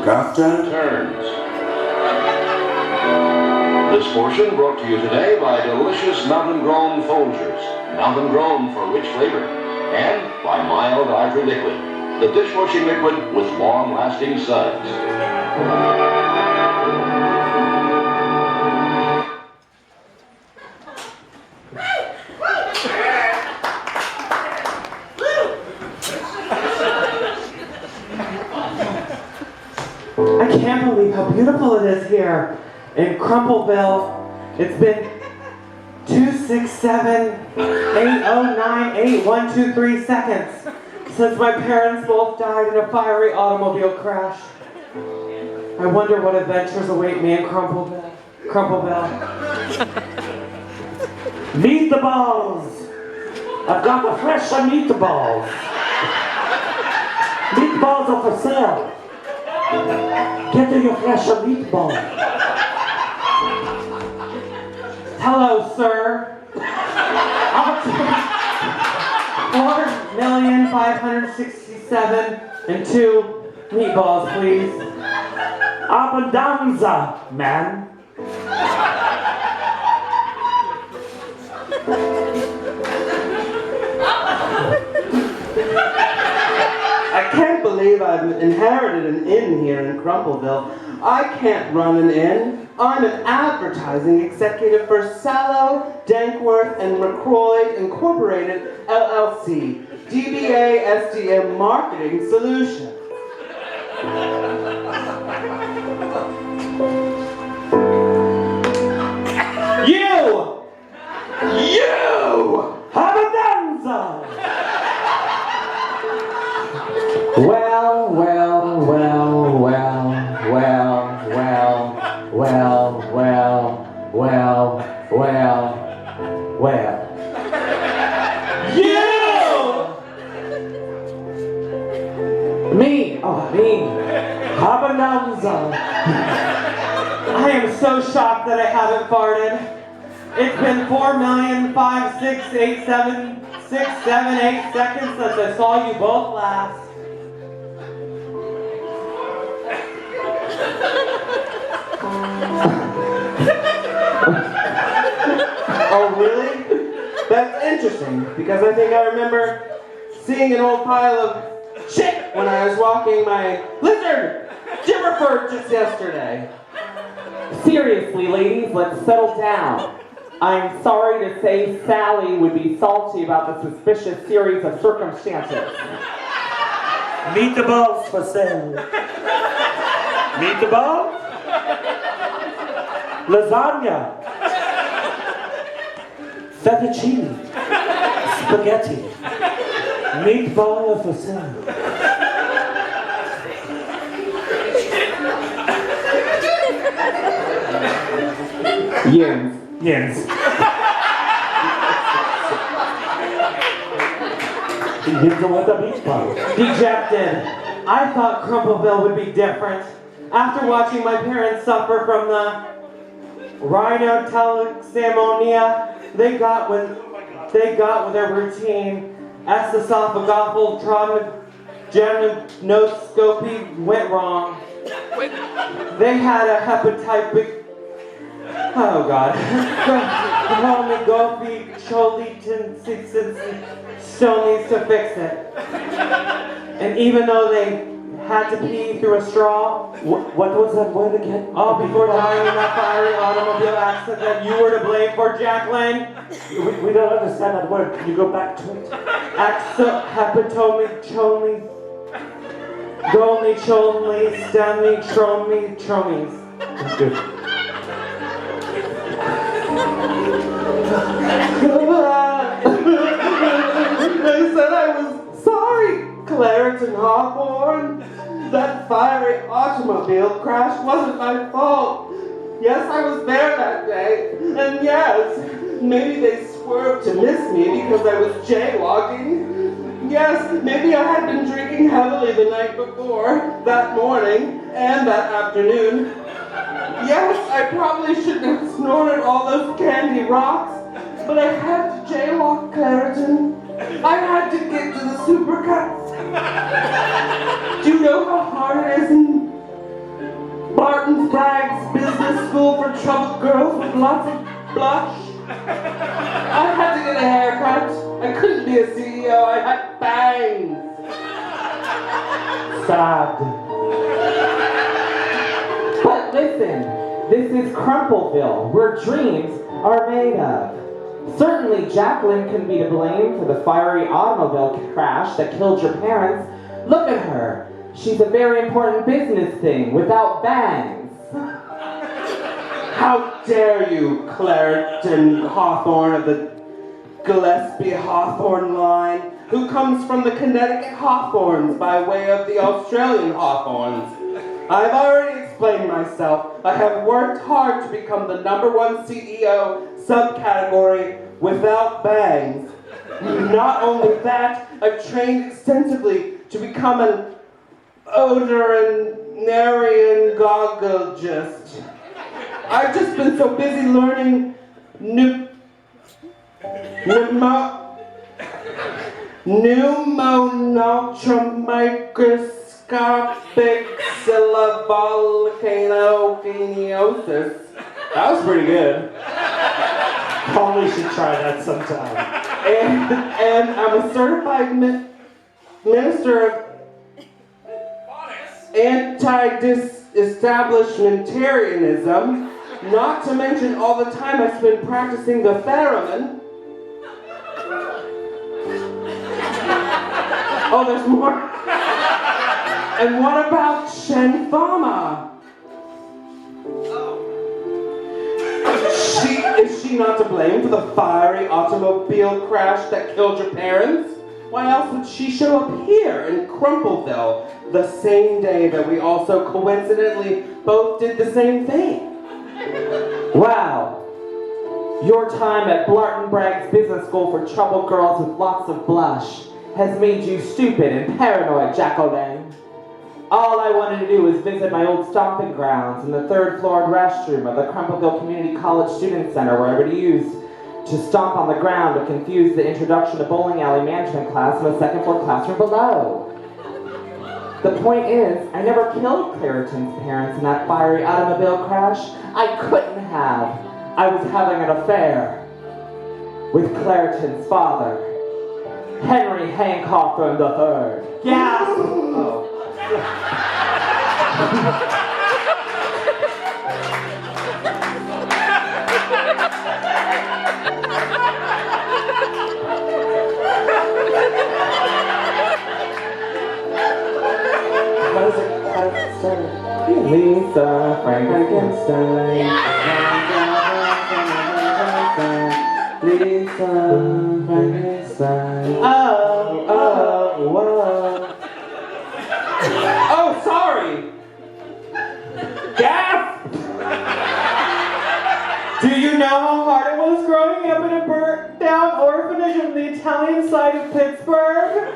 Caftan turns. This portion brought to you today by delicious mountain-grown Folgers. Mountain-grown for rich flavor. And by mild ivory liquid, the dishwashing liquid with long-lasting suds. I can't believe how beautiful it is here in Crumpleville. It's been 267-809-8123 seconds since my parents both died in a fiery automobile crash. I wonder what adventures await me in Crumpleville. Meatballs! I've got the fresh meatballs. Meatballs are for sale. Get to your fresh meatball. Hello, sir. 4,567,002 meatballs, please. Abundanza, man. I can't believe I've inherited an inn here in Crumpleville. I can't run an inn. I'm an advertising executive for Sallow, Dankworth, and McCroy Incorporated, LLC, DBA SDM Marketing Solutions. You! Habadanza! Well. You! Me. Habanamza. I am so shocked that I haven't farted. It's been 4,005,687,678 seconds since I saw you both last. Oh, really? That's interesting, because I think I remember seeing an old pile of shit when I was walking my lizard Jimmerford just yesterday. Seriously, ladies, let's settle down. I'm sorry to say Sally would be salty about the suspicious series of circumstances. Meatballs for sale. Meatballs? Lasagna. Fettuccine. Spaghetti. Meatball for sale. Yins. Yins. Yins with the meatball. Dejected. I thought Crumpleville would be different. After watching my parents suffer from the rhinotelexiamonia they got with their routine esophageal traumagenoscopy went wrong. They had a hepatitis. Oh God. Still needs to fix it. And even though they had to pee through a straw. What was that word again? All before dying in that fiery automobile accident that you were to blame for, Jacqueline. We don't understand that word. Can you go back to it? Hepatomy, Golny, Cholny, Stanley, Tromies. Good. They said I was sorry, Clariton Hawthorne. That fiery automobile crash wasn't my fault. Yes, I was there that day. And yes, maybe they swerved to miss me because I was jaywalking. Yes, maybe I had been drinking heavily the night before, that morning, and that afternoon. Yes, I probably shouldn't have snorted all those candy rocks, but I had to jaywalk, Clariton. I had to get to the supercuts. Do you know how hard it is in lots of blush. I had to get a haircut. I couldn't be a CEO. I had bangs. Sad. But listen, this is Crumpleville, where dreams are made of. Certainly Jacqueline can be to blame for the fiery automobile crash that killed your parents. Look at her. She's a very important business thing without bangs. How dare you, Clareton Hawthorne of the Gillespie Hawthorne line, who comes from the Connecticut Hawthorns by way of the Australian Hawthorns. I've already explained myself. I have worked hard to become the #1 CEO subcategory without bangs. Not only that, I've trained extensively to become an odorarian gogologist. I've just been so busy learning pneumonoultramicroscopic syllavolcanokiniosis. That was pretty good. Probably should try that sometime. And I'm a certified minister of anti-disestablishmentarianism, not to mention all the time I spent practicing the theremin. Oh, there's more. And what about Shenfama? Is she not to blame for the fiery automobile crash that killed your parents? Why else would she show up here in Crumpleville the same day that we also coincidentally both did the same thing? Wow. Your time at Blarton Bragg's business school for troubled girls with lots of blush has made you stupid and paranoid, Jacqueline. All I wanted to do was visit my old stomping grounds in the third-floor restroom of the Crumpleville Community College Student Center, where I would use to stomp on the ground to confuse the introduction to bowling alley management class in the second-floor classroom below. The point is, I never killed Clariton's parents in that fiery automobile crash. I couldn't have. I was having an affair with Clariton's father, Henry Hank Hawthorne III. Gasp! Oh. Lisa Frankenstein. Lisa Frankenstein. Oh, sorry. Gasp! Do you know how hard it was growing up in a burnt-down orphanage on the Italian side of Pittsburgh?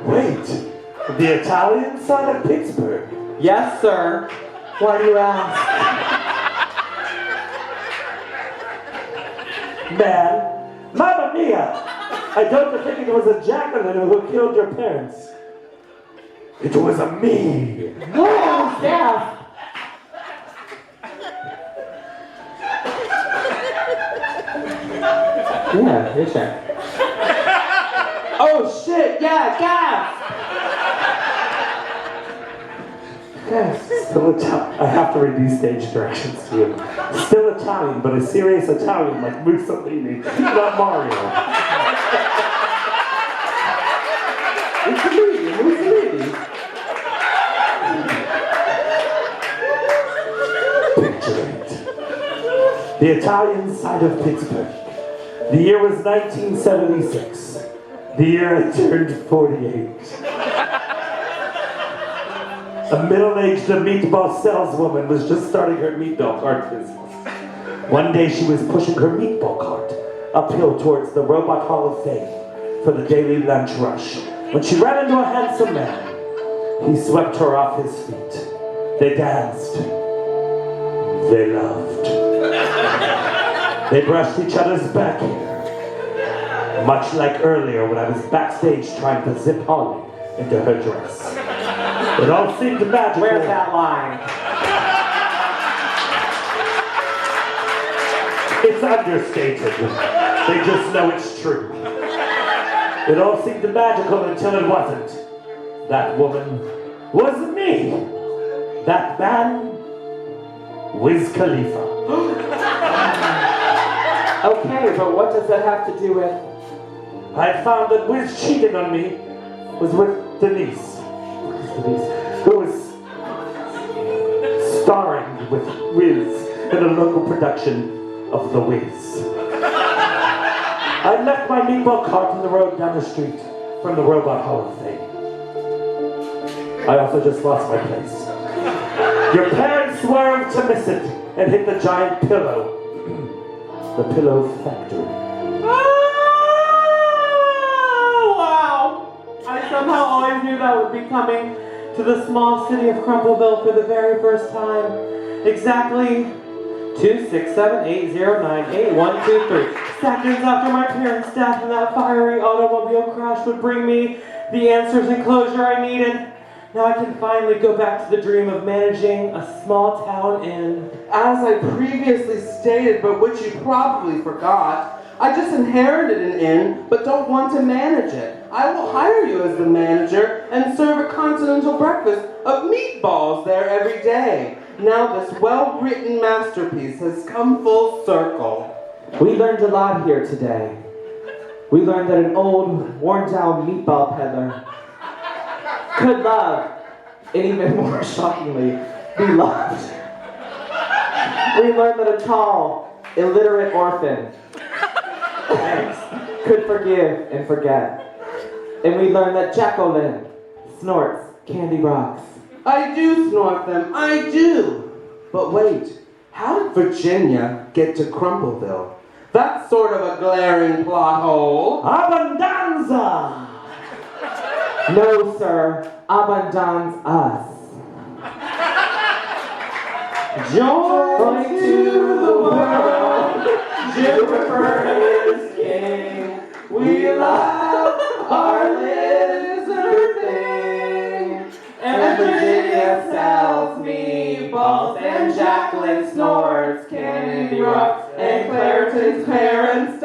Wait, the Italian side of Pittsburgh? Yes, sir. Why do you ask? Man, Mamma Mia! I don't think it was a Jacqueline who killed your parents. It was a me! Oh, yeah. Yeah, your turn. Oh shit, yeah, gasp! Yes, still Italian. I have to read these stage directions to you. Still Italian, but a serious Italian like Mussolini, not Mario. It's Mussolini. Picture it. The Italian side of Pittsburgh. The year was 1976. The year I turned 48. A middle-aged meatball saleswoman was just starting her meatball cart business. One day she was pushing her meatball cart uphill towards the Robot Hall of Fame for the daily lunch rush when she ran into a handsome man. He swept her off his feet. They danced. They loved. They brushed each other's back hair. Much like earlier when I was backstage trying to zip Holly into her dress. It all seemed magical. Where's that line? It's understated. They just know it's true. It all seemed magical until it wasn't. That woman was me. That man, Wiz Khalifa. Okay, but what does that have to do with... I found that Wiz cheating on me was with Denise, who was starring with Wiz in a local production of The Wiz. I left my meatball cart in the road down the street from the Robot Hall of Fame. I also just lost my place. Your parents swerved to miss it and hit the giant pillow. The Pillow Factory. Oh, wow! I somehow always knew that would be coming to the small city of Crumpleville for the very first time. Exactly 26780981123 seconds after my parents' death and that fiery automobile crash would bring me the answers and closure I needed. Now I can finally go back to the dream of managing a small town inn. As I previously stated, but which you probably forgot, I just inherited an inn, but don't want to manage it. I will hire you as the manager and serve a continental breakfast of meatballs there every day. Now this well-written masterpiece has come full circle. We learned a lot here today. We learned that an old, worn-down meatball peddler could love, and even more shockingly, be loved. We learned that a tall, illiterate orphan could forgive and forget. And we learned that Jacqueline snorts candy rocks. I do snort them, I do. But wait, how did Virginia get to Crumpleville? That's sort of a glaring plot hole. Abundanza! No, sir. Abundance us. Joy to the world, Juniper is king. We love our lizard thing. And Virginia sells meatballs, and Jacqueline snorts candy rocks, and Claritin's parents